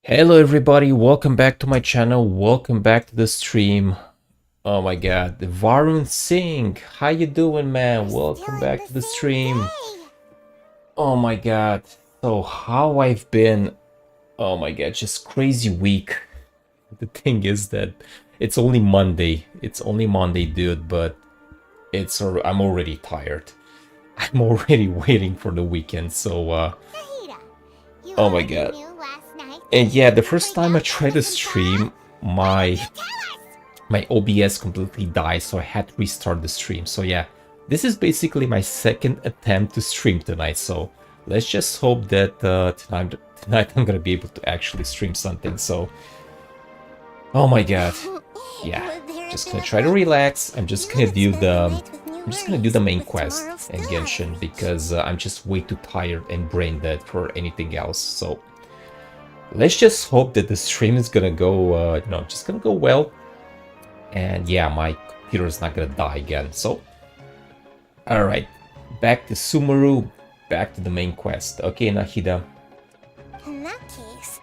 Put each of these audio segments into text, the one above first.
Hello everybody, welcome back to my channel, welcome back to the stream. Oh my god, the Varun Singh, how you doing, man? Welcome back to the stream. Oh my god, so how I've been, oh my god, just crazy week. The thing is that it's only Monday, dude, but I'm already tired. I'm already waiting for the weekend, so oh my god. And yeah, the first time I tried to stream, my OBS completely died, so I had to restart the stream. So yeah, this is basically my second attempt to stream tonight. So let's just hope that tonight I'm gonna be able to actually stream something. So, oh my god, yeah, just gonna try to relax. I'm just gonna do the main quest in Genshin because I'm just way too tired and brain dead for anything else. So let's just hope that the stream is gonna go, just gonna go well. And yeah, my computer is not gonna die again. So, alright, back to Sumeru, back to the main quest. Okay, Nahida. In that case,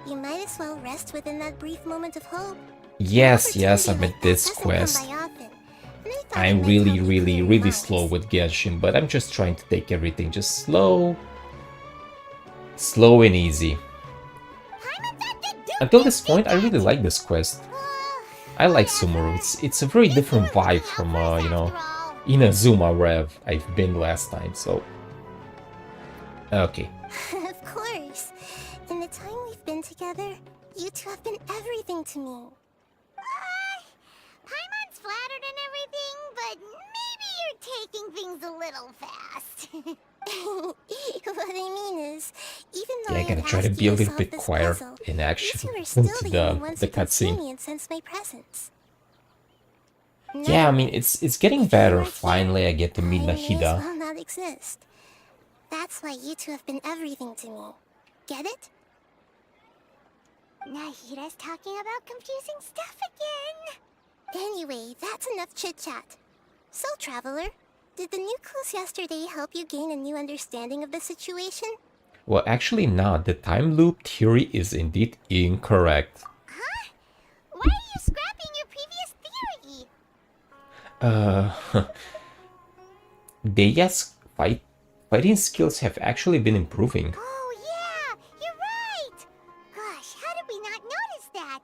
you might as well rest within that brief moment of hope. Yes, I'm at this quest. I'm really slow with Genshin, but I'm just trying to take everything just slow and easy. Until this point, I really like this quest. I like Sumeru. It's a very different vibe from Inazuma where I've been last time. So okay. Of course. In the time we've been together, you two have been everything to me. Paimon's flattered and everything, but maybe you're taking things a little fast. What I mean is, even though I gotta try to be a little bit quieter and actually into the cutscene. Yeah, I mean it's getting better. Finally, I get to meet Nahida. Will not exist. That's why you two have been everything to me. Get it? Nahida's talking about confusing stuff again. Anyway, that's enough chit-chat. So, Traveler, did the new clues yesterday help you gain a new understanding of the situation? Well, actually not. The time loop theory is indeed incorrect. Huh? Why are you scrapping your previous theory? Deia's fighting skills have actually been improving. Oh yeah, you're right! Gosh, how did we not notice that?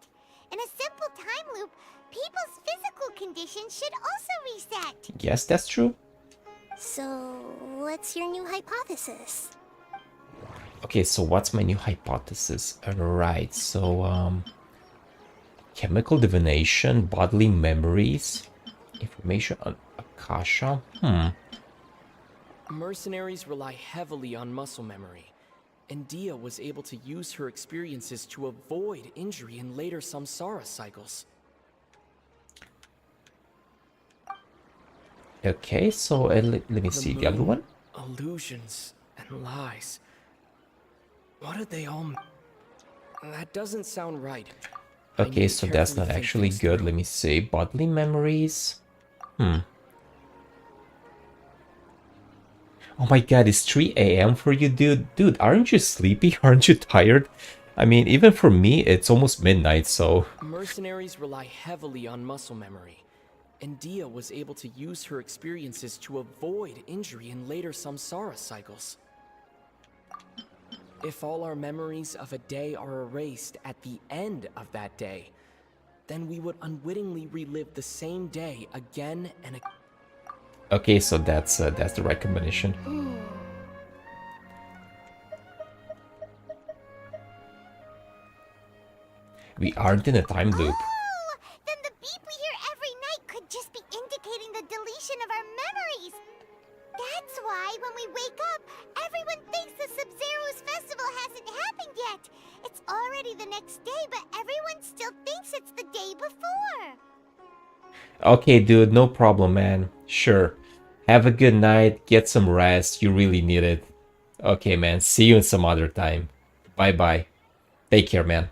In a simple time loop, people's physical conditions should also reset. Yes, that's true. So, what's your new hypothesis? Okay, so what's my new hypothesis? Alright, so chemical divination, bodily memories, information on Akasha. Mercenaries rely heavily on muscle memory, and Dia was able to use her experiences to avoid injury in later samsara cycles. Okay, so let me see the other one. Illusions and lies. What did they all mean? That doesn't sound right. Okay, so that's not actually good. Let me see. Bodily memories. Oh my god, it's 3 a.m. for you, dude? Dude, aren't you sleepy? Aren't you tired? I mean, even for me, it's almost midnight, so... Mercenaries rely heavily on muscle memory, and Dia was able to use her experiences to avoid injury in later samsara cycles. If all our memories of a day are erased at the end of that day, then we would unwittingly relive the same day again and again. Okay, so that's the right combination. We aren't in a time loop. Oh, then the beep we hear every night could just be indicating the deletion of our memories. That's why when we wake up, everyone thinks the Sub-Zero's festival hasn't happened yet. It's already the next day, but everyone still thinks it's the day before. Okay, dude, no problem, man. Sure. Have a good night, get some rest, you really need it. Okay, man, see you in some other time. Bye-bye. Take care, man.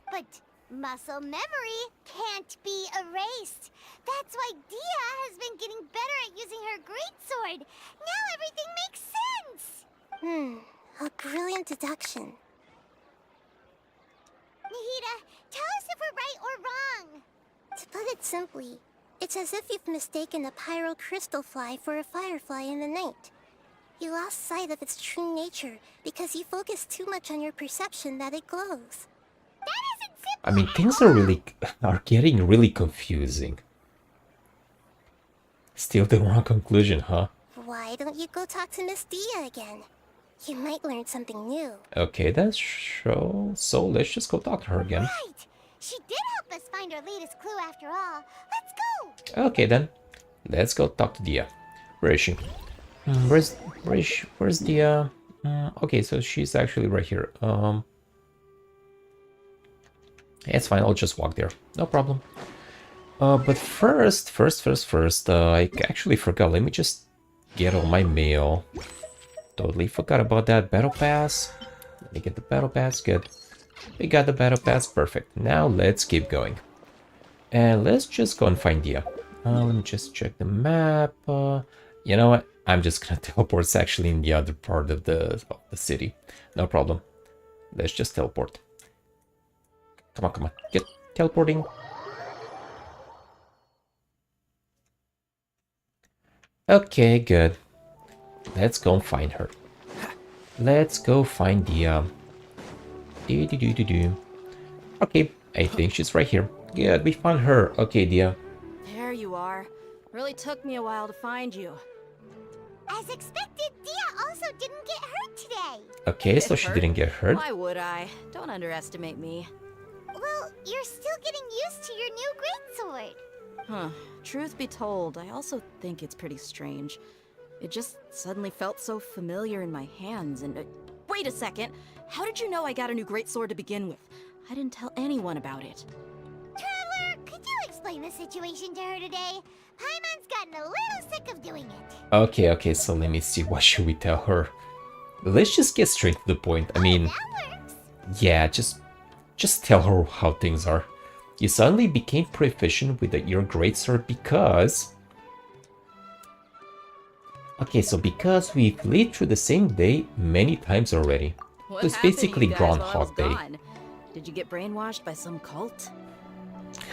But muscle memory can't be erased. That's why Dia has been getting better at using her greatsword. Now everything makes sense. A brilliant deduction. Nahida, tell us if we're right or wrong. To put it simply, it's as if you've mistaken a pyro crystal fly for a firefly in the night. You lost sight of its true nature because you focused too much on your perception that it glows. That isn't simple. I mean, things are getting really confusing. Still the wrong conclusion, huh? Why don't you go talk to Miss Dia again? You might learn something new. Okay, that's true. So let's just go talk to her again. Right! She did help us find our latest clue after all. Let's go! Okay then, let's go talk to Dia. Where is she? Where's Dia? Okay, so she's actually right here. It's fine. I'll just walk there. No problem. But first, I actually forgot. Let me just get all my mail. Totally forgot about that battle pass. Let me get the battle pass. Good. We got the battle pass. Perfect. Now let's keep going. And let's just go and find Dia. Let me just check the map. You know what? I'm just gonna teleport. It's actually in the other part of the city. No problem. Let's just teleport. Come on, come on. Get teleporting. Okay, good. Let's go and find her. Let's go find Dia. Okay, I think she's right here. Good, we found her. Okay, Dia. There you are. Really took me a while to find you. As expected, Dia also didn't get hurt today. Okay, so she didn't get hurt. Why would I? Don't underestimate me. Well, you're still getting used to your new greatsword. Huh. Truth be told, I also think it's pretty strange. It just suddenly felt so familiar in my hands and... wait a second! How did you know I got a new greatsword to begin with? I didn't tell anyone about it. Traveler, could you explain the situation to her today? Paimon's gotten a little sick of doing it. Okay, so let me see. What should we tell her? Let's just get straight to the point. I mean, That works. yeah, just tell her how things are. You suddenly became proficient with your greatsword because... Okay, so because we've lived through the same day many times already. What It's happened to basically you guys while I was Groundhog Day. gone? Did you get brainwashed by some cult?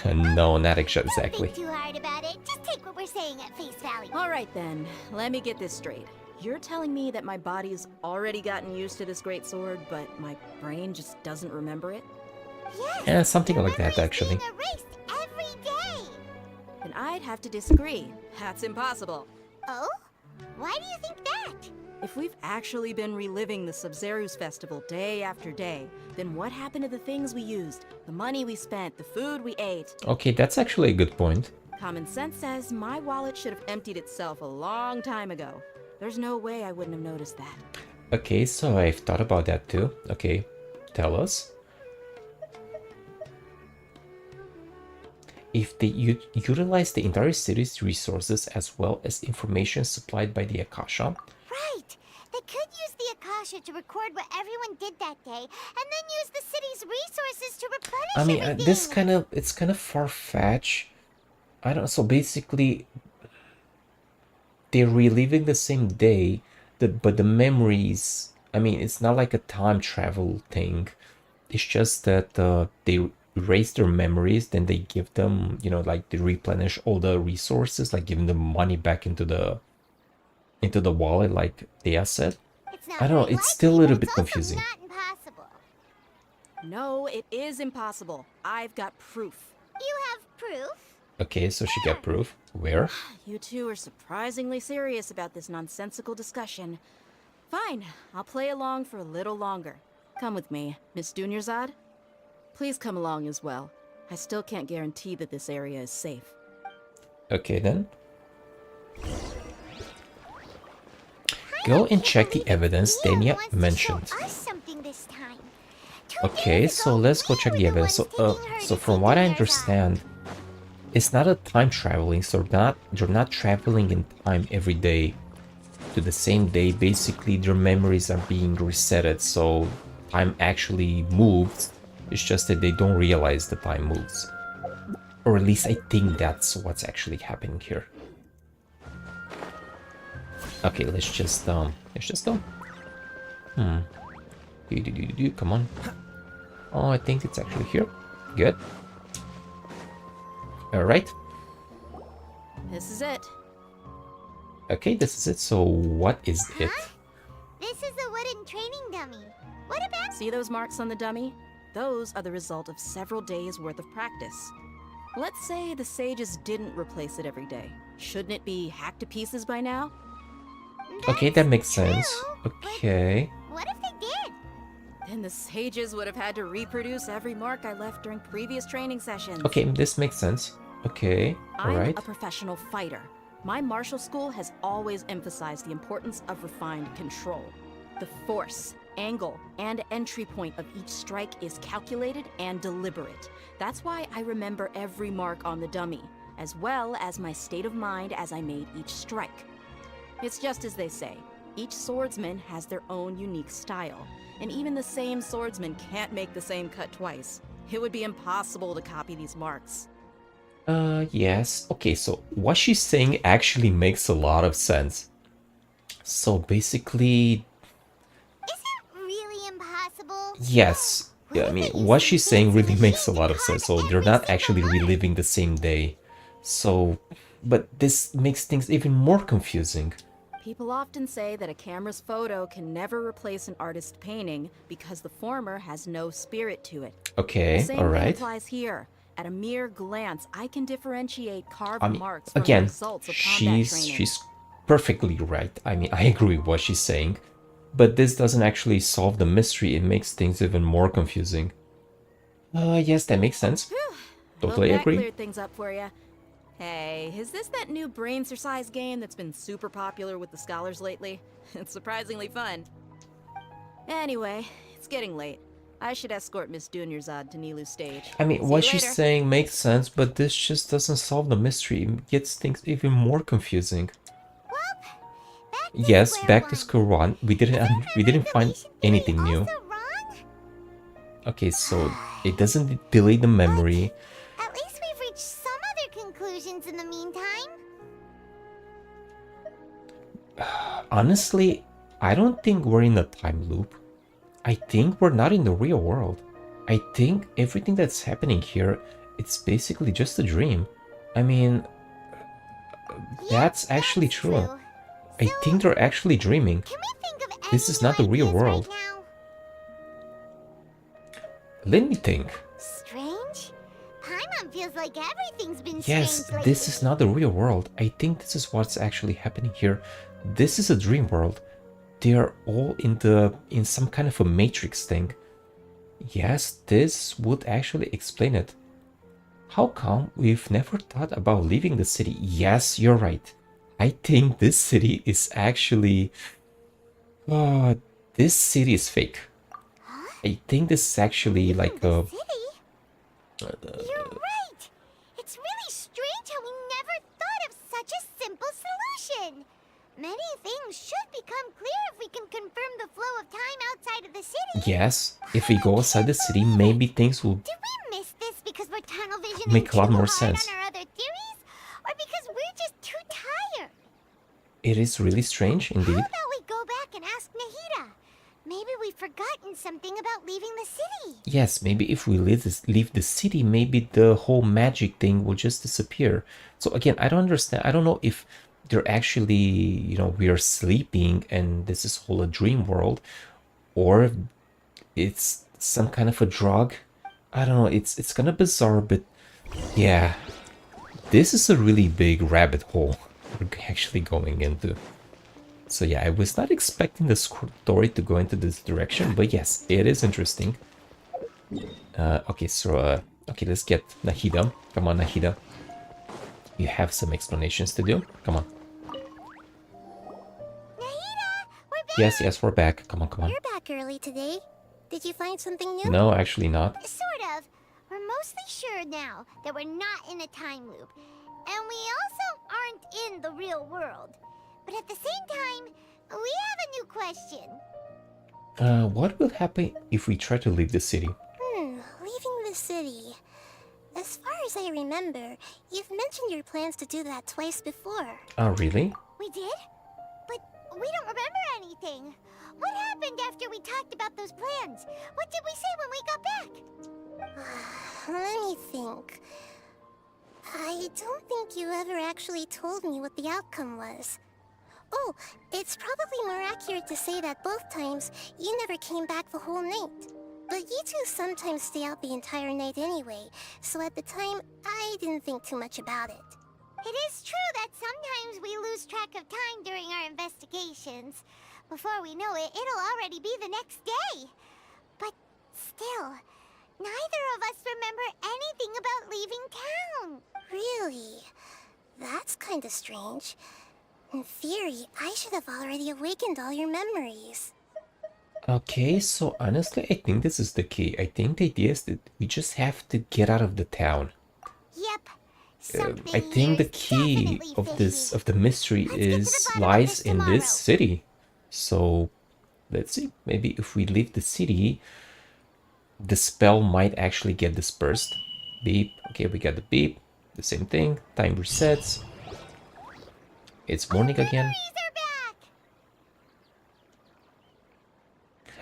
No, not Don't exactly. think too hard about it. Just take what we're saying at face value. Alright then, let me get this straight. You're telling me that my body's already gotten used to this greatsword, but my brain just doesn't remember it? Yes. Yeah, something your like that memory's actually. being erased every day. Then I'd have to disagree. That's impossible. Oh? Why do you think that? If we've actually been reliving the Sumeru's festival day after day, then what happened to the things we used, the money we spent, the food we ate? Okay, that's actually a good point. Common sense says my wallet should have emptied itself a long time ago. There's no way I wouldn't have noticed that. Okay, so I've thought about that too. Okay, tell us. If they utilize the entire city's resources as well as information supplied by the Akasha. Right. They could use the Akasha to record what everyone did that day, and then use the city's resources to replenish I mean, everything. it's kind of far-fetched. I don't know. So basically, they're reliving the same day, but the memories. I mean, it's not like a time travel thing. It's just that they erase their memories, then they give them, you know, like they replenish all the resources, like giving them money back into the wallet, like they said. It's not I don't know. very It's still a likely, little but bit it's also confusing. not impossible. No, it is impossible. I've got proof. You have proof? Okay, so she got proof. Where? You two are surprisingly serious about this nonsensical discussion. Fine, I'll play along for a little longer. Come with me, Miss Dunyarzad. Please come along as well. I still can't guarantee that this area is safe. Okay then. Go and check the evidence Dania wants to mentioned. show us something this time. 2 Okay, days so ago, let's go we check were the evidence. ones So, taking her so to from see what I Dunyarzad. understand, it's not a time traveling. So they're not traveling in time every day to the same day. Basically, their memories are being resetted, so time actually moves. It's just that they don't realize the time moves, or at least I think that's what's actually happening here. Okay, let's just go. Come on. Oh, I think it's actually here. Good. Alright. This is it. Okay, this is it. So what is it? This is a wooden training dummy. What about... See those marks on the dummy? Those are the result of several days worth of practice. Let's say the sages didn't replace it every day. Shouldn't it be hacked to pieces by now? Okay, that makes That's sense. true, Okay. but what if they did? Then the sages would have had to reproduce every mark I left during previous training sessions. Okay, this makes sense. Okay, I'm alright. a professional fighter. My martial school has always emphasized the importance of refined control. The force, angle, and entry point of each strike is calculated and deliberate. That's why I remember every mark on the dummy, as well as my state of mind as I made each strike. It's just as they say, each swordsman has their own unique style, and even the same swordsman can't make the same cut twice. It would be impossible to copy these marks. Yes. Okay, so what she's saying actually makes a lot of sense. So basically, Is it really impossible? yes. Yeah, I mean, what she's saying really makes a lot of sense. So they're not actually reliving the same day. So, but this makes things even more confusing. People often say that a camera's photo can never replace an artist's painting because the former has no spirit to it. Okay, The same thing alright. applies here. At a mere glance, I can differentiate carved I mean, marks from the again, results of combat training. she's perfectly right. I mean, I agree with what she's saying. But this doesn't actually solve the mystery. It makes things even more confusing. Yes, that makes sense. Totally Hope that agree. cleared things up for you. Hey, is this that new brain exercise game that's been super popular with the scholars lately? It's surprisingly fun. Anyway, it's getting late. I should escort Miss Dunyarzad to Nilu's stage. I mean, See what you she's later. saying makes sense, but this just doesn't solve the mystery. It gets things even more confusing. Back to Yes, square back one. to square one. We didn't find Deletion theory anything new. also wrong? Okay, so it doesn't delete the memory. At least we've reached some other conclusions in the meantime. Honestly, I don't think we're in a time loop. I think we're not in the real world. I think everything that's happening here, it's basically just a dream. I mean, that's actually true. I think they're actually dreaming. Can we think of This any is not the new real ideas world. Right now? Let me think. Strange? Paimon feels like everything's been Yes, strange this is lately. not the real world. I think this is what's actually happening here. This is a dream world. They are all in some kind of a matrix thing. Yes, this would actually explain it. How come we've never thought about leaving the city? Yes, you're right. I think this city is actually... this city is fake. I think this is actually like The a... city? You're right. It's really strange how we never thought of such a simple solution. Many things should become clear if we can confirm the flow of time outside of the city. Yes, if we go outside the city, maybe things will... Did we miss this because we're tunnel visioning Make a lot too more hard sense. on our other theories? Or because we're just too tired? It is really strange, How indeed. about we go back and ask Nahida? Maybe we've forgotten something about leaving the city. Yes, maybe if we leave the city, maybe the whole magic thing will just disappear. So again, I don't understand. I don't know if they're actually, we are sleeping and this is whole a dream world, or it's some kind of a drug. I don't know. It's kind of bizarre, but yeah, this is a really big rabbit hole we're actually going into. So yeah, I was not expecting the story to go into this direction, but yes, it is interesting. Okay, so okay, let's get Nahida. Come on, Nahida. You have some explanations to do. Come on. Nahida, we're back. Yes, we're back. Come on, come on. You're back early today. Did you find something new? No, actually not. Sort of. We're mostly sure now that we're not in a time loop. And we also aren't in the real world. But at the same time, we have a new question. What will happen if we try to leave the city? Leaving the city. As far as I remember, you've mentioned your plans to do that twice before. Oh, really? We did? But we don't remember anything. What happened after we we talked about those plans. What did we say when we got back? Let me think. I don't think you ever actually told me what the outcome was. Oh, it's probably more accurate to say that both times you never came back the whole night. But you two sometimes stay out the entire night anyway, so at the time, I didn't think too much about it. It is true that sometimes we lose track of time during our investigations. Before we know it, it'll already be the next day. But still, neither of us remember anything about leaving town. Really? That's kinda strange. In theory, I should have already awakened all your memories. Okay, so honestly, I think this is the key. I think the idea is that we just have to get out of the town. Yep. I think the key of the mystery lies in this city. So let's see. Maybe if we leave the city, the spell might actually get dispersed. Beep. Okay, we got the beep. The same thing. Time resets. It's morning again.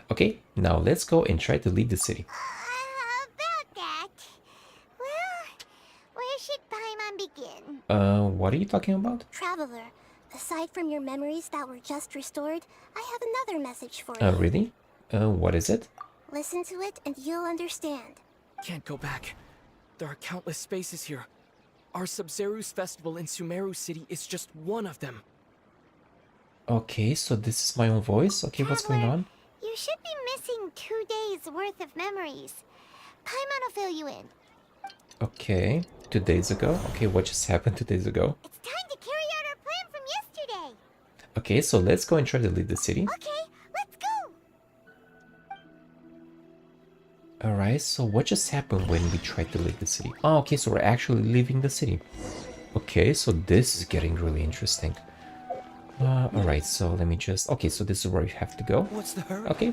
Okay, now let's go and try to leave the city. About that. Well, where should Paimon begin? What are you talking about? Traveler, aside from your memories that were just restored, I have another message for you. Really? What is it? Listen to it and you'll understand. Can't go back. There are countless spaces here. Our Sumeru's festival in Sumeru City is just one of them. Okay, so this is my own voice? Okay, what's going Traveler, on? You should be missing 2 days worth of memories. Paimon will fill you in. Okay, 2 days ago. Okay, what just happened 2 days ago? It's time to carry out our plan from yesterday. Okay, so let's go and try to leave the city. Okay, let's go. Alright, so what just happened when we tried to leave the city? Oh, okay, so we're actually leaving the city. Okay, so this is getting really interesting. Alright, so let me just... Okay, so this is where we have to go. What's the hurry? Okay.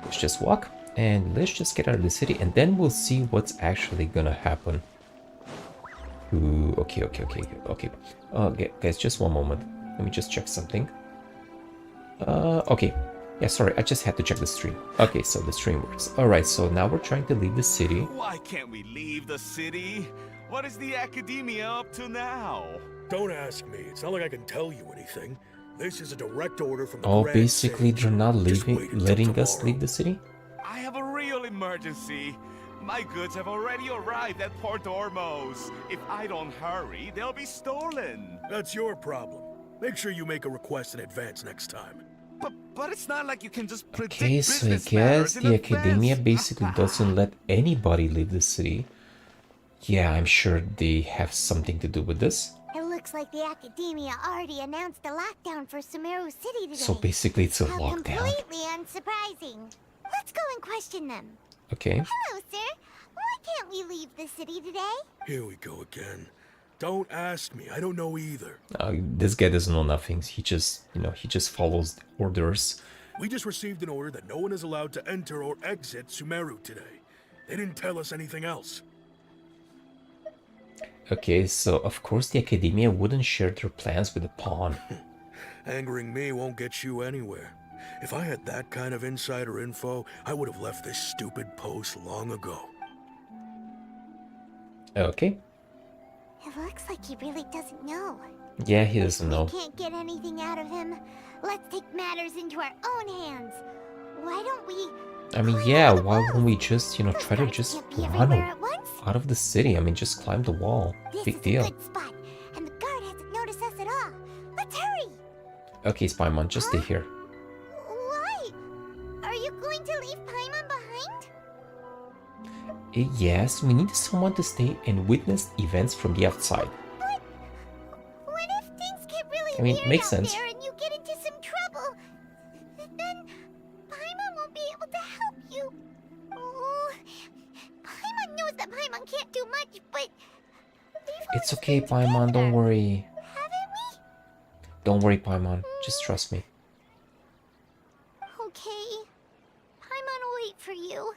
Let's just walk, and let's just get out of the city, and then we'll see what's actually gonna happen. Ooh, okay. Okay, guys, just one moment. Let me just check something. Okay. Yeah, sorry, I just had to check the stream. Okay, so the stream works. Alright, so now we're trying to leave the city. Why can't we leave the city? What is the academia up to now? Don't ask me. It's not like I can tell you anything. This is a direct order from the Oh, Grand basically Sage. they're not Just leaving, wait until letting us tomorrow. leave the city? I have a real emergency. My goods have already arrived at Port Ormos. If I don't hurry, they'll be stolen. That's your problem. Make sure you make a request in advance next time. But it's not like you can just predict Okay, so I business guess matters in the academia advance. basically doesn't let anybody leave the city. Yeah, I'm sure they have something to do with this. It looks like the academia already announced a lockdown for Sumeru City today. So basically it's a How lockdown. completely unsurprising. Let's go and question them. Okay. Hello, sir. Why can't we leave the city today? Here we go again. Don't ask me. I don't know either. This guy doesn't know nothing. He just, he just follows orders. We just received an order that no one is allowed to enter or exit Sumeru today. They didn't tell us anything else. Okay, so of course the academia wouldn't share their plans with the pawn. Angering me won't get you anywhere. If I had that kind of insider info, I would have left this stupid post long ago. Okay. It looks like he really doesn't know. Yeah, he doesn't know. We can't get anything out of him. Let's take matters into our own hands. Why don't we... I mean, climb yeah, over the why walls? wouldn't we just, try to Guards just can't be run everywhere at once. out of the city? I mean, just climb the wall. This Big is deal. a good spot, and the guard hasn't noticed us at all. Let's hurry! Okay, Spymon, just stay here. Why? Are you going to leave Paimon behind? Yes, we need someone to stay and witness events from the outside. But what if things get really I mean, weird makes out sense. there and you get into some trouble? Then Paimon won't be able to help you. Oh, Paimon knows that Paimon can't do much, but we've It's always okay, been Paimon, don't together, worry. haven't we? Don't worry, Paimon. Just trust me. Okay. Paimon will wait for you.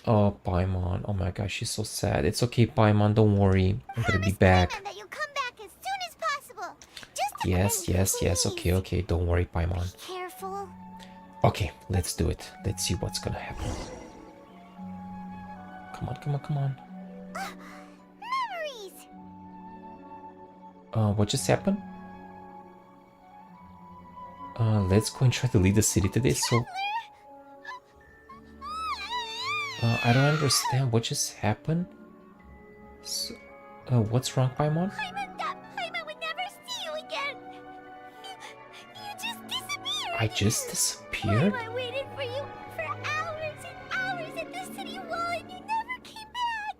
Oh, Paimon. Oh my gosh, she's so sad. It's okay, Paimon, don't worry. I'm gonna be Promise back. Paimon that you'll come back as soon as possible. Just a Yes, friend, yes, yes. please. Okay, okay. Don't worry, Paimon. Be careful. Okay, let's do it. Let's see what's gonna happen. Come on, come on, come on. Memories! What just happened? Let's go and try to leave the city today. So, I don't understand what just happened. So, what's wrong, Paimon? Paimon would never see you again! You just disappeared! I just disappeared? Paimon waited for you for hours and hours at the city wall and you never came back!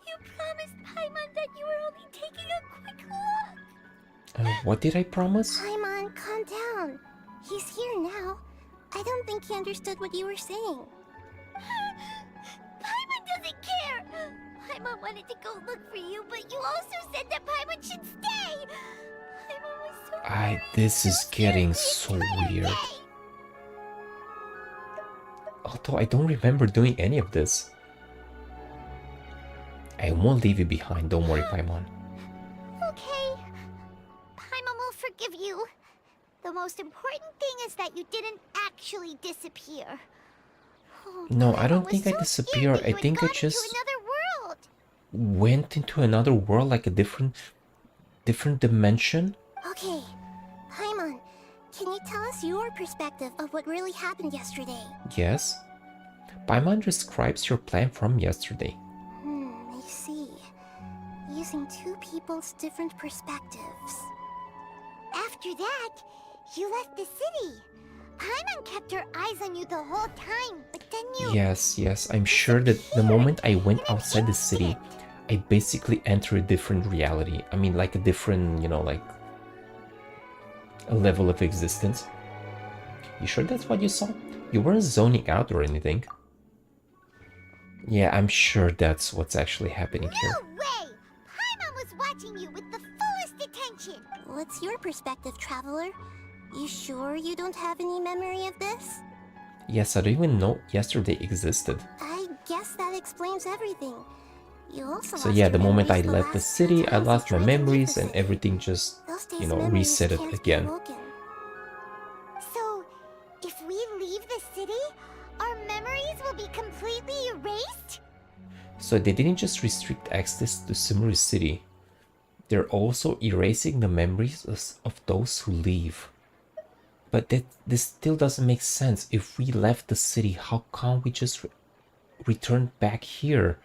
You promised Paimon that you were only taking a quick look! What did I promise? Paimon, calm down. He's here now. I don't think he understood what you were saying. Paimon doesn't care! Paimon wanted to go look for you, but you also said that Paimon should stay! Paimon was so worried. This is So getting scared so the entire weird. day. Although I don't remember doing any of this. I won't leave you behind, don't worry, Paimon. Okay. Paimon will forgive you. The most important thing is that you didn't actually disappear. Oh, No, I don't Paimon think was I so disappeared. scared that I you had think I gone into just another world. went into another world, like a different dimension. Okay, Paimon, can you tell us your perspective of what really happened yesterday? Yes. Paimon describes your plan from yesterday. I see. Using two people's different perspectives. After that, you left the city. Paimon kept her eyes on you the whole time, but then you... Yes, I'm sure that the moment I went in an outside the city, instant. I basically entered a different reality. I mean, like a different, like a level of existence. You sure that's what you saw? You weren't zoning out or anything. Yeah, I'm sure that's what's actually happening here. No way! Paimon was watching you with the fullest attention! What's your perspective, Traveler? You sure you don't have any memory of this? Yes, I don't even know yesterday existed. I guess that explains everything. You also So lost yeah, your the moment I memories left the last city, I times you lost my tried to leave the memories and city. everything just, Those days' memories reset it can't be again. broken. So, if we leave the city, our memories will be completely erased? So they didn't just restrict access to Sumeru City. They're also erasing the memories of those who leave. But this still doesn't make sense. If we left the city, how can't we just return back here?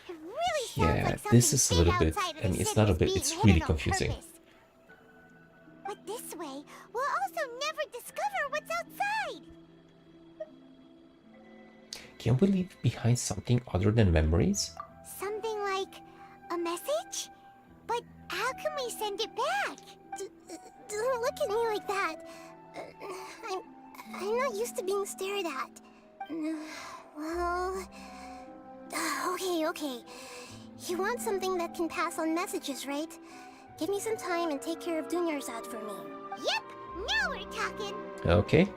It really sounds Yeah, like this something is a little big bit, outside of I the mean, it's city not a is bit, being it's hidden really on confusing. purpose. But this way, we'll also never discover what's outside. Can we leave behind something other than memories? Something like a message? But how can we send it back? Don't look at me like that. I'm not used to being stared at. Well, okay. You want something that can pass on messages, right? Give me some time and take care of Dunyarzad for me. Yep, now we're talking. Okay.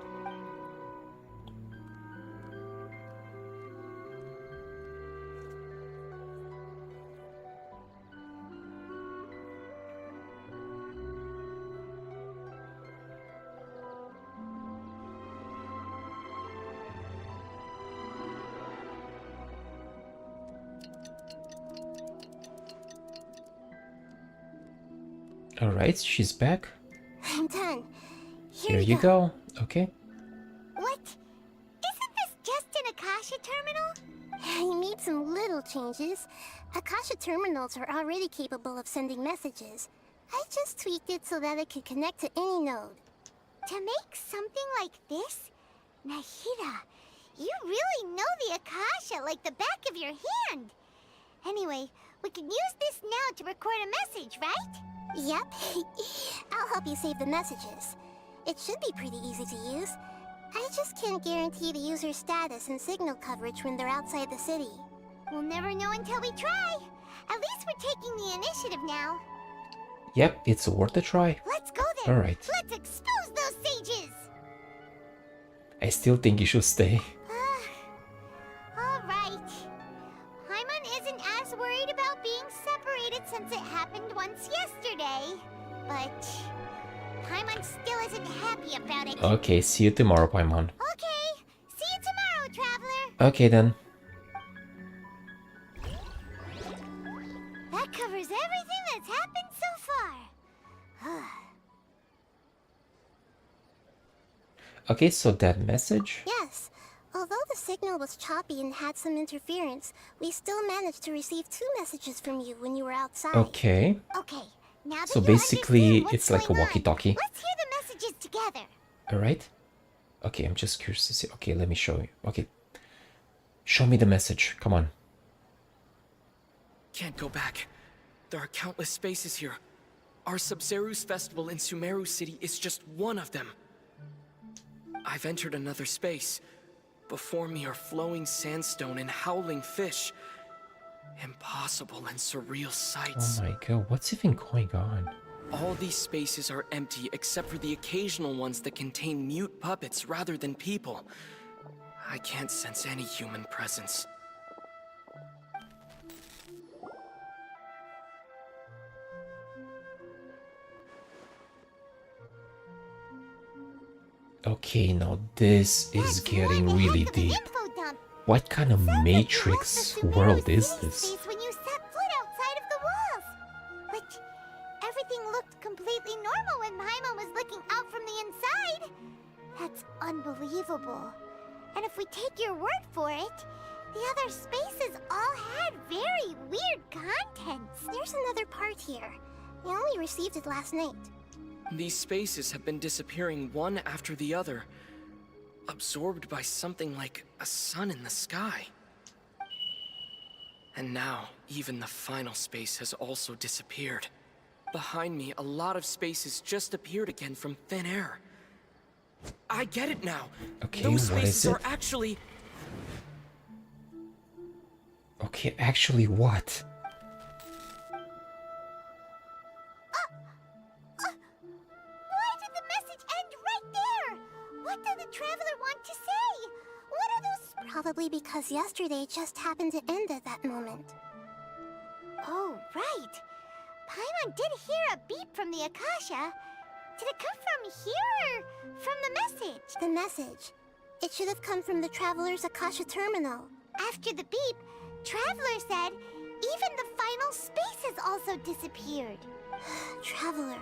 Alright, she's back. I'm done. Here you go. Okay. What? Isn't this just an Akasha terminal? I made some little changes. Akasha terminals are already capable of sending messages. I just tweaked it so that it could connect to any node. To make something like this? Nahida, you really know the Akasha like the back of your hand. Anyway, we can use this now to record a message, right? Yep. I'll help you save the messages. It should be pretty easy to use. I just can't guarantee the user's status and signal coverage when they're outside the city. We'll never know until we try. At least we're taking the initiative now. Yep, it's worth a try. Let's go then. Alright. Let's expose those sages. I still think you should stay. Alright. Paimon isn't as worried about being separated since it happened once yesterday. But Paimon still isn't happy about it. Okay, see you tomorrow, Paimon. Okay. Okay then. That covers everything that's happened so far. Okay, so that message. Yes. Although the signal was choppy and had some interference, we still managed to receive 2 messages from you when you were outside. Okay. Okay, now that So you basically, understand what's it's like a going on, walkie-talkie. let's hear the messages together. Alright. Okay, I'm just curious to see. Okay, let me show you. Okay. Show me the message. Come on. Can't go back. There are countless spaces here. Our Sumeru's festival in Sumeru City is just one of them. I've entered another space. Before me are flowing sandstone and howling fish. Impossible and surreal sights. Oh my god, what's even going on? All these spaces are empty except for the occasional ones that contain mute puppets rather than people. I can't sense any human presence. Okay, now this is getting really deep. What kind of matrix world is this? When you set foot outside of the walls. But everything looked completely normal when Paimon was looking out from the inside. That's unbelievable. And if we take your word for it, the other spaces all had very weird contents. There's another part here. We only received it last night. These spaces have been disappearing one after the other, absorbed by something like a sun in the sky. And now, even the final space has also disappeared. Behind me, a lot of spaces just appeared again from thin air. I get it now. Okay, Those what is spaces it? are actually... Okay, actually what? Why did the message end right there? What did the traveler want to say? What are those? Probably because yesterday just happened to end at that moment. Oh, right. Paimon did hear a beep from the Akasha. Did it come from here or from the message? The message. It should have come from the traveler's Akasha terminal. After the beep, Traveler said even the final spaces also disappeared. Traveler,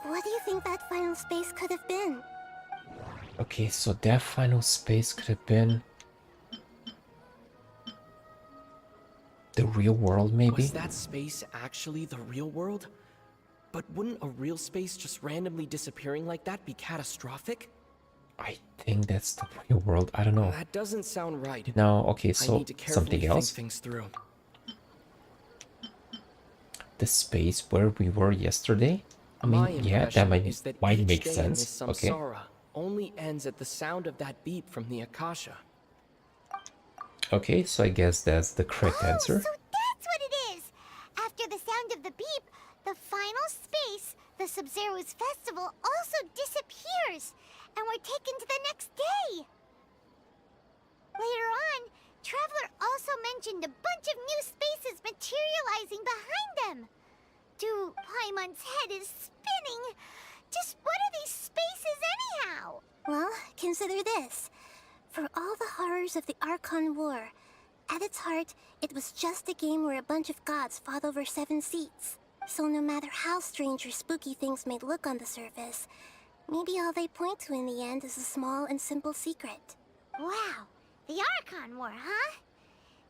what do you think that final space could have been? Okay, so that final space could have been the real world, maybe? Was that space actually the real world? But wouldn't a real space just randomly disappearing like that be catastrophic? I think that's the real world. I don't know. That doesn't sound right. No, okay, I so need to carefully something think else. things through. The space where we were yesterday? I My mean, yeah, that impression is that might each make day in sense. this Okay. samsara only ends at the sound of that beep from the Akasha. Okay, so I guess that's the correct answer. So that's what it is! After the sound of the beep, the final space, the Sub-Zero's festival, also disappears, and we're taken to the next day! Later on, Traveler also mentioned a bunch of new spaces materializing behind them. Dude, Paimon's head is spinning. Just what are these spaces anyhow? Well, consider this. For all the horrors of the Archon War, at its heart, it was just a game where a bunch of gods fought over 7 seats. So no matter how strange or spooky things may look on the surface, maybe all they point to in the end is a small and simple secret. Wow, the Archon War, huh?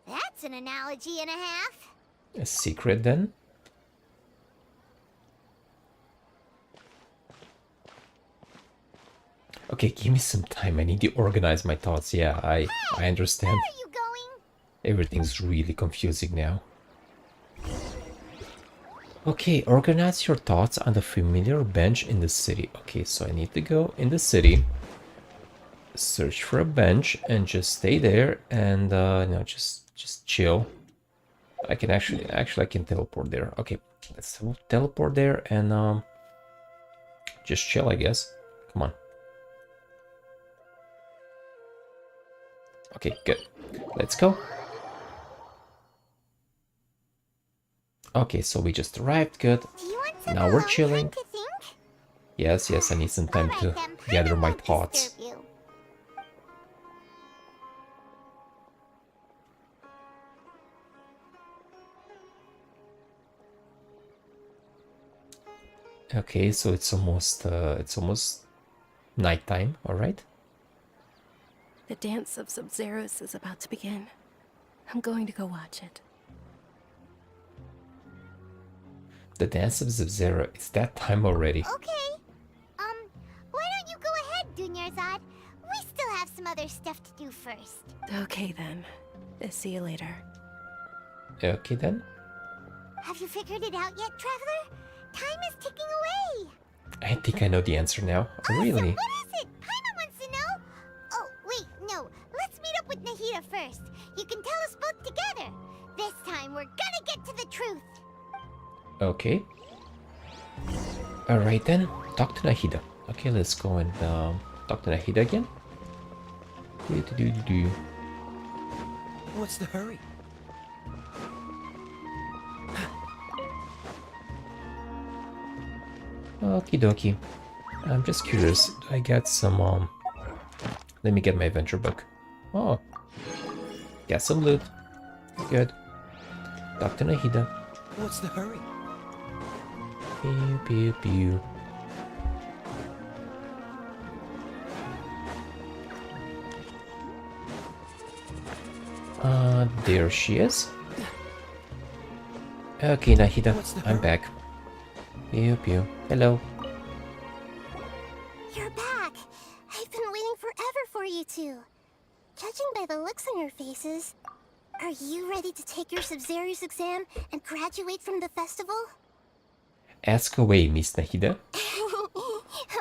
That's an analogy and a half. A secret then? Okay, give me some time. I need to organize my thoughts. Yeah, I understand. Where are you going? Everything's really confusing now. Okay, organize your thoughts on the familiar bench in the city. Okay, so I need to go in the city, search for a bench, and just stay there, and no, just chill. I can actually I can teleport there. Okay, let's teleport there and just chill, I guess. Come on. Okay, good. Let's go. Okay, so we just arrived. Good. Do you want some Now we're alone time chilling. to think? Yes, I need some time Alright to then, gather Paimon my won't thoughts. disturb you. Okay, so it's almost nighttime, all right? The dance of Sub-Zeros is about to begin. I'm going to go watch it. The Dance of Sub-Zero, it's that time already. Okay. Why don't you go ahead, Dunyarzad? We still have some other stuff to do first. Okay then. See you later. Okay then. Have you figured it out yet, Traveler? Time is ticking away. I think I know the answer now. Really? What is it? Paimon wants to know. Oh, wait, no. Let's meet up with Nahida first. You can tell us both together. This time, we're gonna get to the truth. Okay. Alright then. Talk to Nahida. Okay, let's go and talk to Nahida again. Do. What's the hurry? Okie dokie. I'm just curious. Do I get some let me get my adventure book. Oh. Got some loot. Good. Talk to Nahida. What's the hurry? Pew pew pew. There she is. Okay, Nahida, I'm back. Pew pew. Hello. You're back. I've been waiting forever for you two. Judging by the looks on your faces, are you ready to take your Sub-Zero's exam and graduate from the festival? Ask away, Miss Nahida.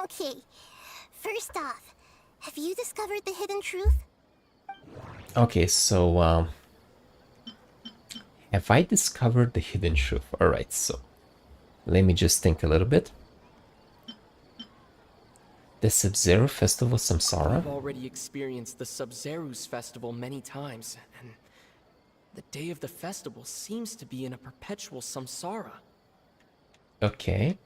Okay. First off, have you discovered the hidden truth? Okay, so have I discovered the hidden truth? Alright, so let me just think a little bit. The Sub-Zero Festival Samsara? I've already experienced the Sub-Zero's festival many times, and the day of the festival seems to be in a perpetual samsara. Okay.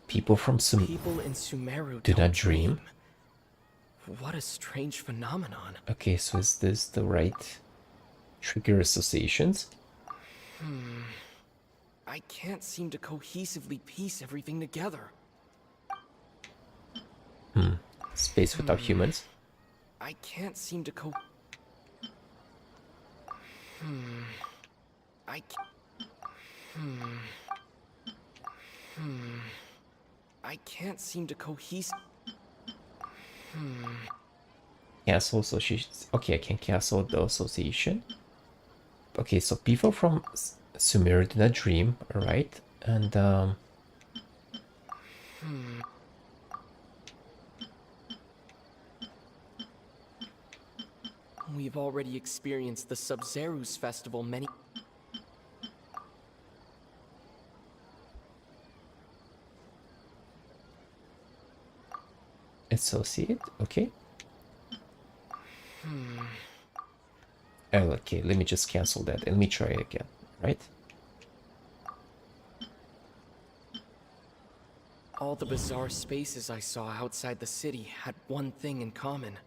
People from People in Sumeru do don't not dream. What a strange phenomenon. Okay, so is this the right trigger associations? I can't seem to cohesively piece everything together. Space without humans? I can't seem to I can't seem to Cancel associations. Okay, I can cancel the association. Okay, so people from Sumeru did not dream, alright? And We've already experienced the Sub-Zero's festival many... associate, okay. Oh, okay, let me just cancel that. Let me try again, right? All the bizarre spaces I saw outside the city had one thing in common.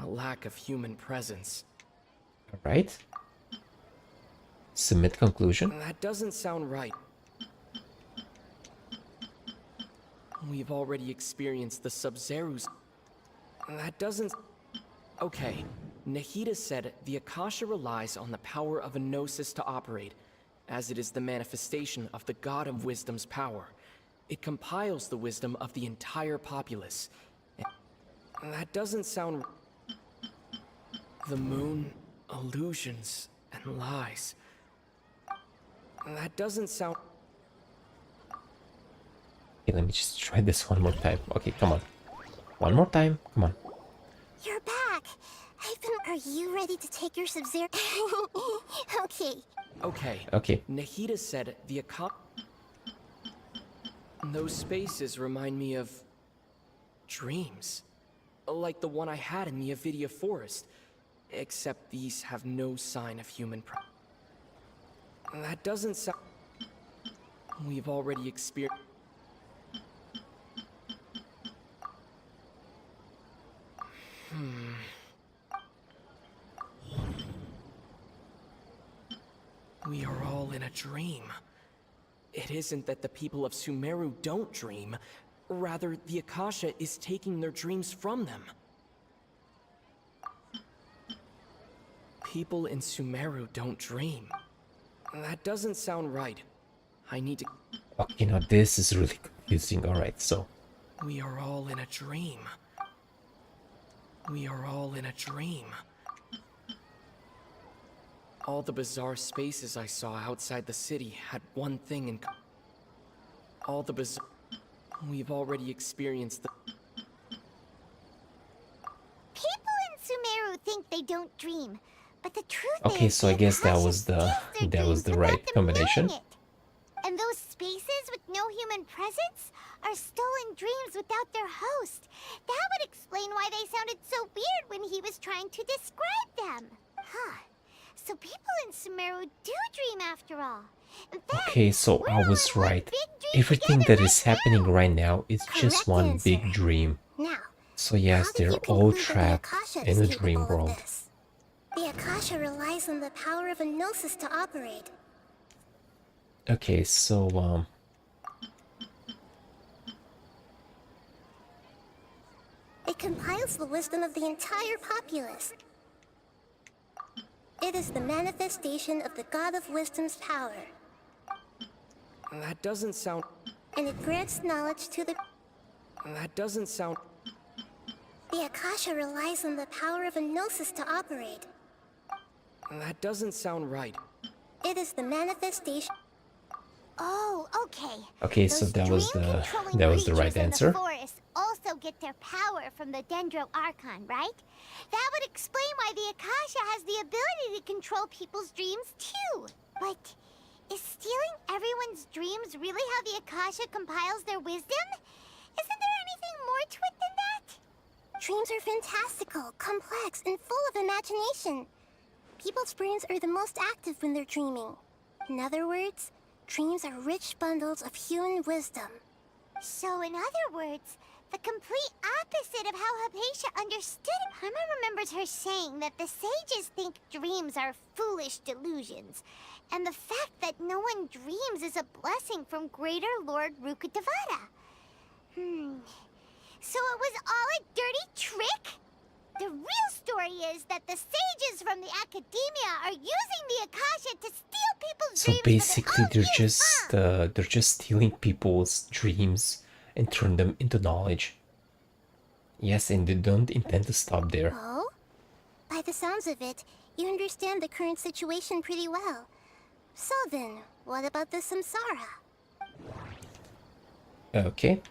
A lack of human presence. Alright. Submit conclusion. That doesn't sound right. We've already experienced the Sub-Zero's... That doesn't... Okay, Nahida said the Akasha relies on the power of a Gnosis to operate, as it is the manifestation of the God of Wisdom's power. It compiles the wisdom of the entire populace. That doesn't sound... The moon, illusions, and lies. That doesn't sound... Okay, let me just try this one more time. Okay, come on. One more time, come on. You're back. Are you ready to take your Sub-Zero? Okay. Okay. Nahida said the Those spaces remind me of... dreams. Like the one I had in the Avidia Forest. Except these have no sign of human That doesn't sound... We've already experienced... We are all in a dream. It isn't that the people of Sumeru don't dream. Rather, the Akasha is taking their dreams from them. People in Sumeru don't dream. That doesn't sound right. I need to... Okay, now this is really confusing. Alright, so... We are all in a dream. We are all in a dream. All the bizarre spaces I saw outside the city had one thing in common. All the bizarre... We've already experienced the... People in Sumeru think they don't dream, but the truth Okay, is so I the guess that Akasha was the steals their dreams right without them combination. knowing it. And those spaces with no human presence are stolen dreams without their host. That would explain why they sounded so weird when he was trying to describe them. Huh. So people in Sumeru do dream after all. In fact, Okay, so we're I all was in one right. big dream Everything together that is right happening now. right now is just Correct one answer. big dream. Now, So yes, how did they're you all conclude that the trapped Akasha in is a dream capable of world. this? The Akasha relies on the power of a gnosis to operate. Okay, so It compiles the wisdom of the entire populace. It is the manifestation of the God of Wisdom's power, That doesn't sound... and it grants knowledge to the... That doesn't sound... The Akasha relies on the power of a gnosis to operate. That doesn't sound right. It is the manifestation... Oh, okay. okay, so Those that was dream-controlling the right creatures in answer. The forest also get their power from the Dendro Archon, right? That would explain why the Akasha has the ability to control people's dreams too. But is stealing everyone's dreams really how the Akasha compiles their wisdom? Isn't there anything more to it than that? Dreams are fantastical, complex, and full of imagination. People's brains are the most active when they're dreaming. In other words, dreams are rich bundles of human wisdom. So in other words, the complete opposite of how Hypatia understood it. Paimon remembers her saying that the sages think dreams are foolish delusions, and the fact that no one dreams is a blessing from Greater Lord Rukkhadevata. So it was all a dirty trick? The real story is that the sages from the academia are using the Akasha to steal people's So dreams. basically, for their own use, huh? they're just stealing people's dreams and turn them into knowledge. Yes, and they don't intend to stop there. Oh? By the sounds of it, you understand the current situation pretty well. So then, what about the samsara? Okay.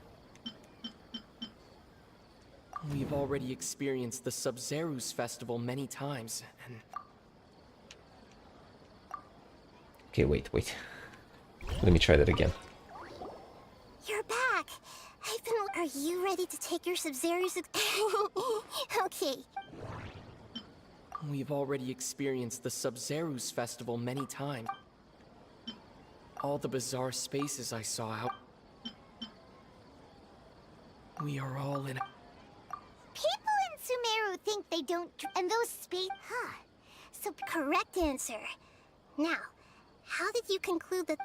We've already experienced the Sub-Zeru's festival many times, and... Okay, wait. Let me try that again. You're back! Are you ready to take your Sub-Zeru's Okay. We've already experienced the Sub-Zeru's festival many times. All the bizarre spaces I saw out... We are all in a... People in Sumeru think they don't, and those huh? So, correct answer. Now, how did you conclude that...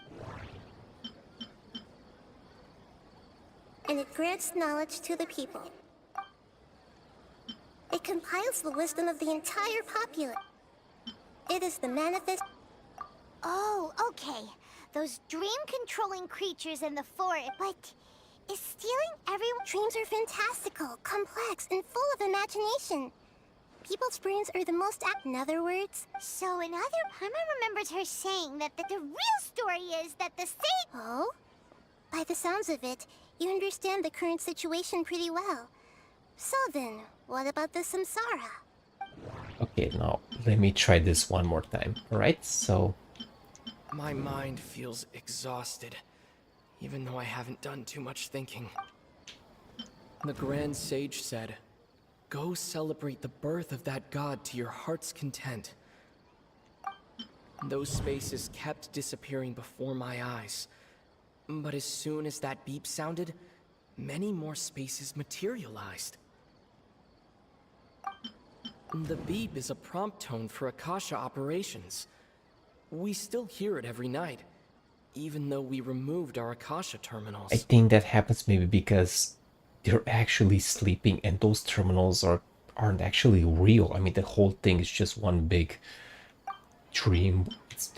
And it grants knowledge to the people. It compiles the wisdom of the entire populace. It is the manifest... Oh, okay. Those dream-controlling creatures in the forest, but is stealing everyone... Dreams are fantastical, complex, and full of imagination. People's brains are the most in other words... So in other... Paimon remembers her saying that the real story is that the sage... Oh? By the sounds of it, you understand the current situation pretty well. So then, what about the samsara? Okay, now let me try this one more time. Alright, so... My mind feels exhausted, even though I haven't done too much thinking. The Grand Sage said, "Go celebrate the birth of that god to your heart's content." Those spaces kept disappearing before my eyes. But as soon as that beep sounded, many more spaces materialized. The beep is a prompt tone for Akasha operations. We still hear it every night, even though we removed our Akasha terminals. I think that happens maybe because they're actually sleeping and those terminals aren't actually real. I mean, the whole thing is just one big dream.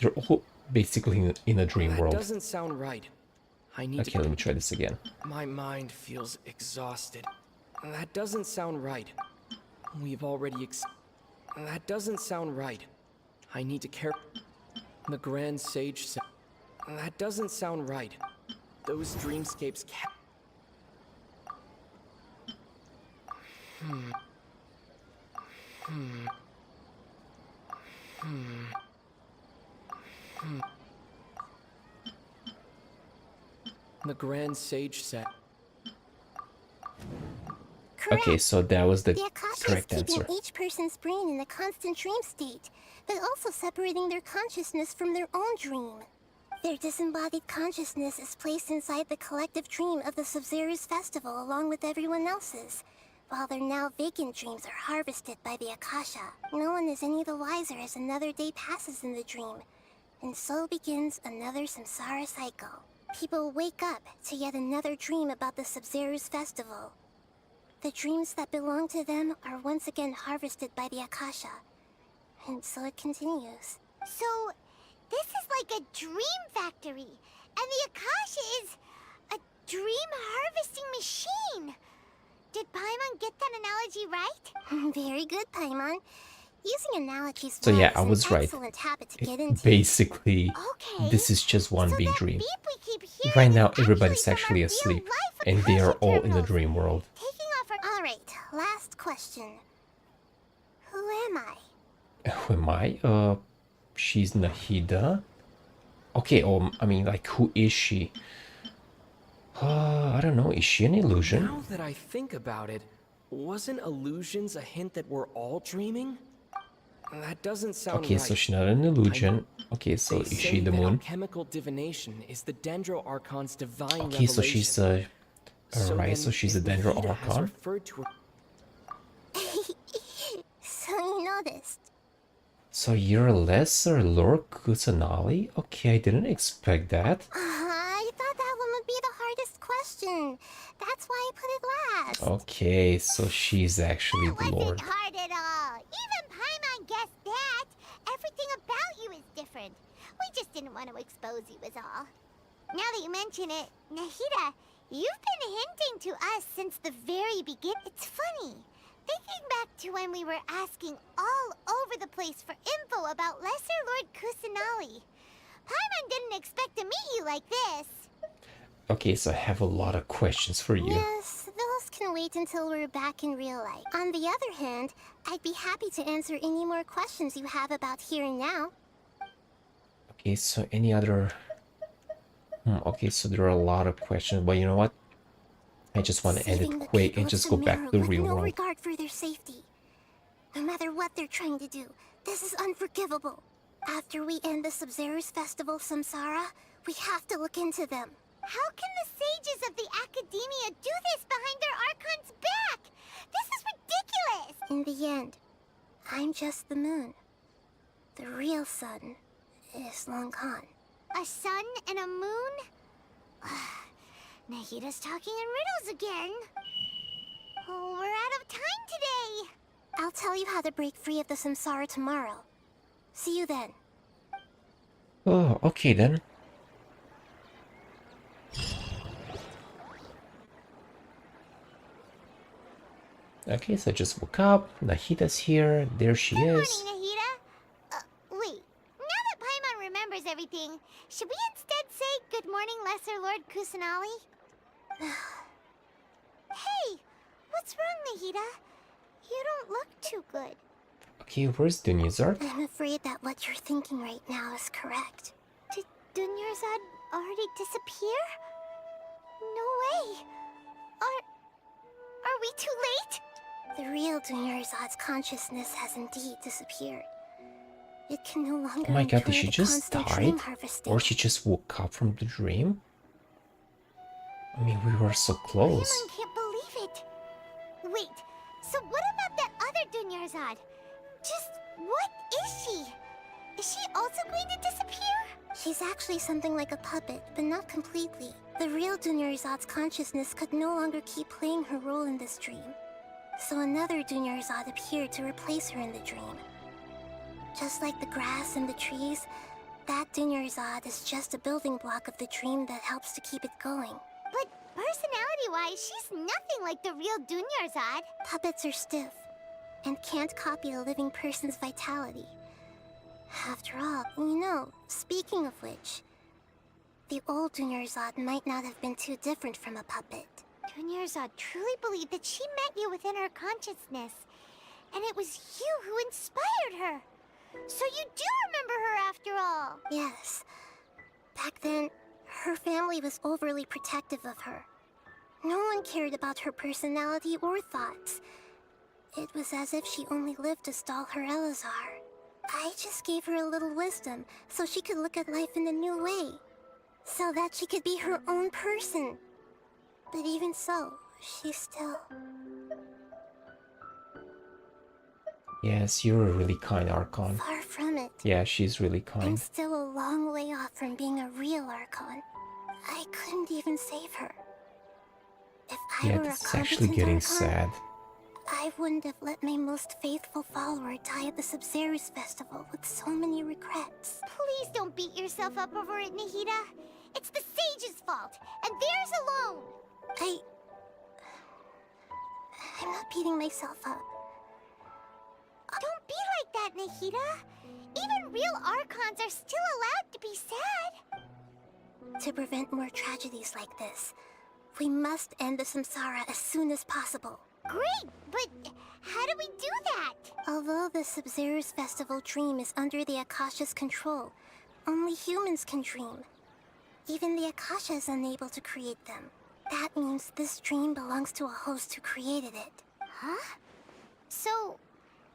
They're all basically in a dream That world. doesn't sound right. I need Okay, let me try this again. My mind feels exhausted. That doesn't sound right. We've already That doesn't sound right. I need to care. The Grand Sage said. That doesn't sound right. Those dreamscapes can't. The Grand Sage said. Okay, so that was the Akasha correct is keeping answer. each person's brain in a constant dream state, but also separating their consciousness from their own dream. Their disembodied consciousness is placed inside the collective dream of the Sub-Zero's festival along with everyone else's, while their now vacant dreams are harvested by the Akasha. No one is any the wiser as another day passes in the dream, and so begins another samsara cycle. People wake up to yet another dream about the Sub-Zero's festival. The dreams that belong to them are once again harvested by the Akasha, and so it continues. So, this is like a dream factory, and the Akasha is a dream harvesting machine. Did Paimon get that analogy right? Very good, Paimon. Using analogies So yeah, is I was an right. excellent habit to get into. Basically, Okay. this is just one So big that dream. beep we keep hearing Right is now, everybody's from our actually real asleep, life and they are Akasha all in the terminals. dream world. Taking off our... Alright, last question. Who am I? Who am I? She's Nahida. Okay, I mean, like, who is she? I don't know, is she an illusion? Now that I think about it, wasn't illusions a hint that we're all dreaming? That doesn't sound Okay, right. so she's not an illusion. Okay, so They is say she the that moon? alchemical divination is the Dendro Archon's divine Okay, so she's revelation. alright, so then she's a if Dendro Nahida has Archon. referred to her. So you noticed. So you're a lesser Lord Kusanali? Okay, I didn't expect that. I thought that one would be the hardest question. That's why I put it last. Okay, so she's actually That the wasn't Lord. hard at all. Even Paimon guessed that. Everything about you is different. We just didn't want to expose you is all. Now that you mention it, Nahida, you've been hinting to us since the very beginning. It's funny. Thinking back to when we were asking all over the place for info about Lesser Lord Kusanali. Paimon didn't expect to meet you like this. Okay, so I have a lot of questions for you. Yes, those can wait until we're back in real life. On the other hand, I'd be happy to answer any more questions you have about here and now. Okay, so any other... okay, so there are a lot of questions, but you know what? I just want to end Saving it the quick people and of just go back to Sumeru the with real no world. regard for their safety. No matter what they're trying to do, this is unforgivable. After we end the Sub-Zero's festival Samsara, we have to look into them. How can the sages of the Academia do this behind their Archon's back? This is ridiculous! In the end, I'm just the moon. The real sun is long gone. A sun and a moon? Nahida's talking in riddles again. Oh, we're out of time today. I'll tell you how to break free of the Samsara tomorrow. See you then. Oh, okay then. Okay, so I just woke up. Nahida's here. There she Good is. morning, Nahida. Wait. Now that Paimon remembers everything, should we instead say good morning, Lesser Lord Kusanali? Hey, what's wrong, Nahida? You don't look too good. Okay, where's Dunyazard? I'm afraid that what you're thinking right now is correct. Did Dunyarzad already disappear? No way. Are we too late? The real Dunyarzad's consciousness has indeed disappeared. It can no longer Oh my god, did endure she the just constant die? dream harvesting. Or she just woke up from the dream? I mean, we were so close. Paimon can't believe it. Wait, so what about that other Dunyarzad? Just what is she? Is she also going to disappear? She's actually something like a puppet, but not completely. The real Dunyarzad's consciousness could no longer keep playing her role in this dream. So another Dunyarzad appeared to replace her in the dream. Just like the grass and the trees, that Dunyarzad is just a building block of the dream that helps to keep it going. But personality-wise, she's nothing like the real Dunyarzad. Puppets are stiff and can't copy a living person's vitality. After all, speaking of which, the old Dunyarzad might not have been too different from a puppet. Dunyarzad truly believed that she met you within her consciousness, and it was you who inspired her. So you do remember her after all. Yes. Back then, her family was overly protective of her. No one cared about her personality or thoughts. It was as if she only lived to stall her Elazar. I just gave her a little wisdom so she could look at life in a new way. So that she could be her own person. But even so, she's still... Yes, you're a really kind Archon. Far from it. Yeah, she's really I'm kind. still a long way off from being a real Archon. I couldn't even save her. If I Yeah, were a this is actually competent getting Archon, sad. I wouldn't have let my most faithful follower die at the Sumeru's festival with so many regrets. Please don't beat yourself up over it, Nahida. It's the sage's fault, and theirs alone. I'm not beating myself up. Don't be like that, Nahida. Even real Archons are still allowed to be sad. To prevent more tragedies like this, we must end the samsara as soon as possible. Great, but how do we do that? Although the Sumeru's festival dream is under the Akasha's control, only humans can dream. Even the Akasha is unable to create them. That means this dream belongs to a host who created it. Huh? So,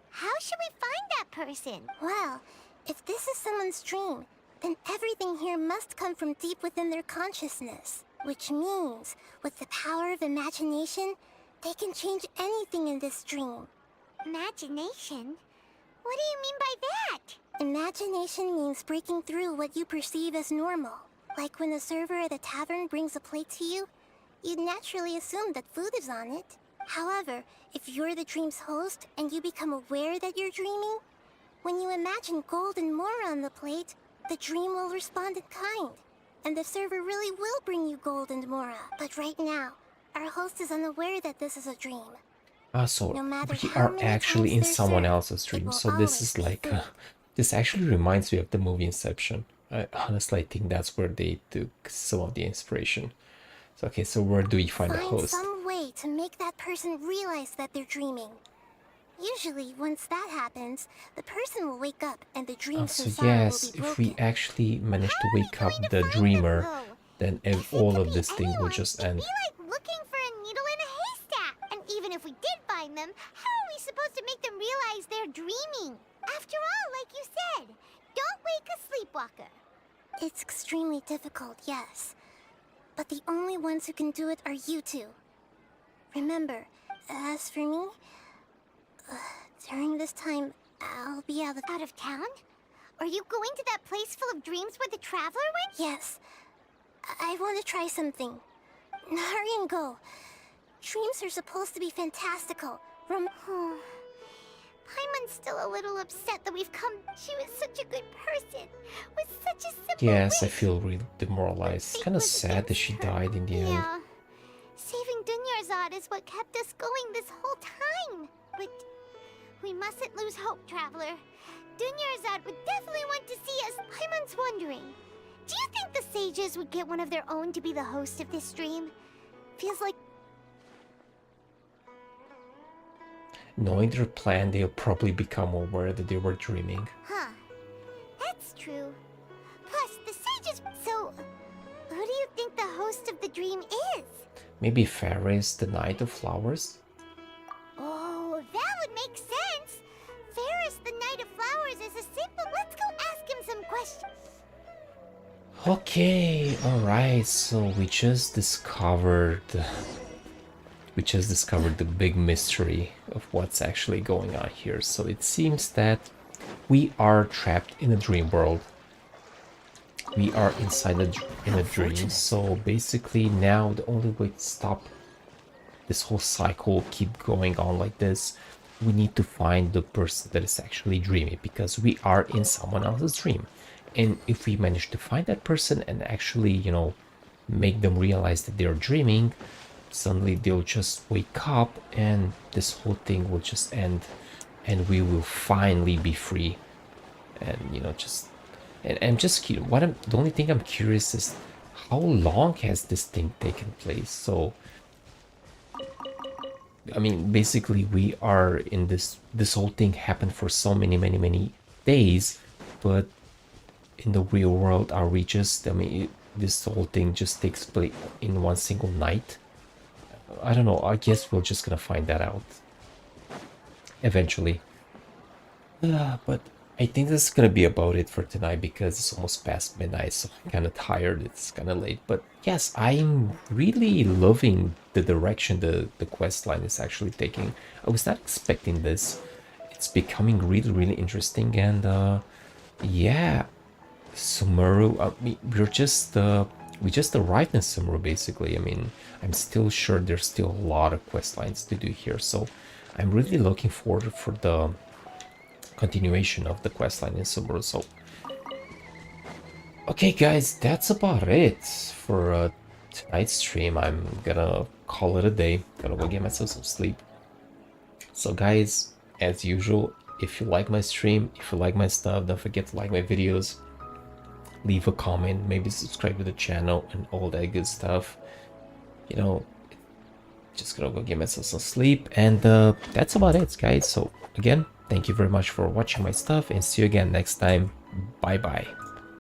how should we find that person? Well, if this is someone's dream, then everything here must come from deep within their consciousness. Which means, with the power of imagination, they can change anything in this dream. Imagination? What do you mean by that? Imagination means breaking through what you perceive as normal. Like when a server at a tavern brings a plate to you, you'd naturally assume that food is on it. However, if you're the dream's host and you become aware that you're dreaming, when you imagine gold and more on the plate, the dream will respond in kind. And the server really will bring you gold and mora. But right now, our host is unaware that this is a dream. So No matter we how are many actually times in they're someone served, else's it dream. will So this is always be like, food. this actually reminds me of the movie Inception. I honestly think that's where they took some of the inspiration. So okay, so where do we find the host? Some way to make that person realize that they're dreaming. Usually, once that happens, the person will wake up and the dream So samsara yes, will be if broken. we actually manage to How are we wake up going to the find dreamer, them, though? then If it all could of be this thing will anyone, just it'd end. be like looking for a needle in a haystack. And even if we did find them, how are we supposed to make them realize they're dreaming? After all, like you said, don't wake a sleepwalker. It's extremely difficult, yes. But the only ones who can do it are you two. Remember, as for me, during this time, I'll be out of town? Are you going to that place full of dreams where the traveler went? Yes. I want to try something. Hurry and go. Dreams are supposed to be fantastical. Paimon's still a little upset that we've come. She was such a good person, with such a simple Yes, I wish. feel really demoralized. It's Fate kind of was sad that she against her. died in the end. Yeah. Saving Dunyarzad is what kept us going this whole time. But we mustn't lose hope, Traveler. Dunyarzad would definitely want to see us. Paimon's wondering, do you think the sages would get one of their own to be the host of this stream? Feels like... Knowing their plan, they'll probably become aware that they were dreaming. Huh. That's true. Plus, the sages... So, who do you think the host of the dream is? Maybe Faris, the Knight of Flowers? Oh, that would make sense. Ferris, the Knight of Flowers, is a simple... Let's go ask him some questions. Okay, alright, so we just discovered the big mystery of what's actually going on here. So it seems that we are trapped in a dream world. We are inside in a dream. So basically now the only way to stop this whole cycle keep going on like this, we need to find the person that is actually dreaming, because we are in someone else's dream. And if we manage to find that person and actually, you know, make them realize that they're dreaming, suddenly they'll just wake up and this whole thing will just end and we will finally be free. And you know, just and I'm just curious, the only thing I'm curious is how long has this thing taken place? So I mean, basically we are in this whole thing happened for so many days, but in the real world, are we just, I mean, this whole thing just takes place in one single night? I don't know. I guess we're just gonna find that out eventually. But I think this is gonna be about it for tonight, because it's almost past midnight, so I'm kind of tired. It's kind of late, but yes, I'm really loving the direction the quest line is actually taking. I was not expecting this. It's becoming really interesting, and yeah, Sumeru. We just arrived in Sumeru, basically. I mean, I'm still sure there's still a lot of quest lines to do here, so I'm really looking forward for the continuation of the questline in Sumeru. So okay guys, that's about it for tonight's stream. I'm gonna call it a day. Gonna go get myself some sleep. So guys, as usual, if you like my stream, if you like my stuff, don't forget to like my videos, leave a comment, maybe subscribe to the channel and all that good stuff. You know, just gonna go get myself some sleep, and that's about it guys. So again, thank you very much for watching my stuff, and see you again next time. Bye bye.